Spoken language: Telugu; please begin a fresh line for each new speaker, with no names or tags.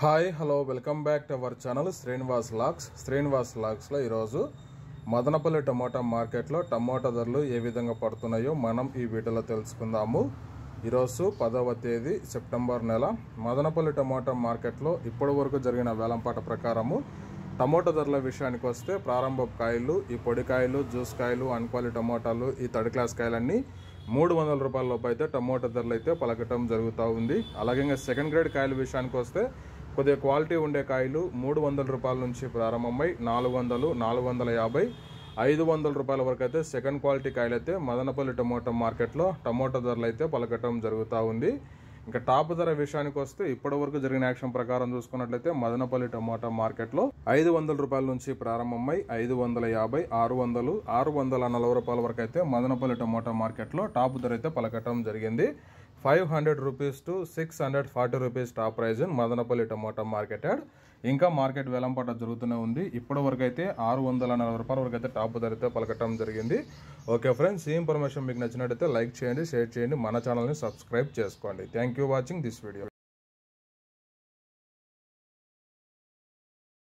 Hi hello welcome back to our channel Srinivas లాగ్స్లో ఈరోజు మదనపల్లి టమోటా మార్కెట్లో టమోటా ధరలు ఏ విధంగా పడుతున్నాయో మనం ఈ వీడియోలో తెలుసుకుందాము. ఈరోజు 10వ తేదీ సెప్టెంబర్ నెల మదనపల్లి టమోటా మార్కెట్లో ఇప్పటి వరకు జరిగిన వేలంపాట ప్రకారము టమోటా ధరల విషయానికి వస్తే ప్రారంభపు కాయలు, ఈ పొడికాయలు, జ్యూస్ కాయలు, అన్క్వాలి టమోటాలు, ఈ థర్డ్ క్లాస్ కాయలన్నీ 300 రూపాయల లోపు అయితే టమోటా ధరలు అయితే పలకటం జరుగుతూ ఉంది. అలాగే సెకండ్ గ్రేడ్ కాయల విషయానికి వస్తే కొద్దిగా క్వాలిటీ ఉండే కాయలు 300 రూపాయల నుంచి ప్రారంభమై 400, 450, 500 రూపాయల వరకు అయితే సెకండ్ క్వాలిటీ కాయలు అయితే మదనపల్లి టమోటా మార్కెట్లో టమోటా ధరలు అయితే పలకటం జరుగుతూ ఉంది. ఇంకా టాప్ ధర విషయానికి వస్తే ఇప్పటి వరకు జరిగిన యాక్షన్ ప్రకారం చూసుకున్నట్లయితే మదనపల్లి టమోటా మార్కెట్లో 500 రూపాయల నుంచి ప్రారంభమై 550, 600, 640 రూపాయల వరకు అయితే మదనపల్లి టమోటా మార్కెట్లో టాప్ ధర అయితే పలకటం జరిగింది. 500 rupees to 640 rupees top prize in Madanapalle tomato market yard. ఇంకా మార్కెట్ వేలంపాట జరుగుతూనే ఉంది. ఇప్పటి వరకు అయితే 640 రూపాయల వరకు అయితే టాప్ ధర అయితే పలకటం జరిగింది. ఓకే ఫ్రెండ్స్, ఈ ఇన్ఫర్మేషన్ మీకు నచ్చినట్టయితే లైక్ చేయండి, షేర్ చేయండి, మన ఛానల్ని సబ్స్క్రైబ్ చేసుకోండి. Thank you watching this video.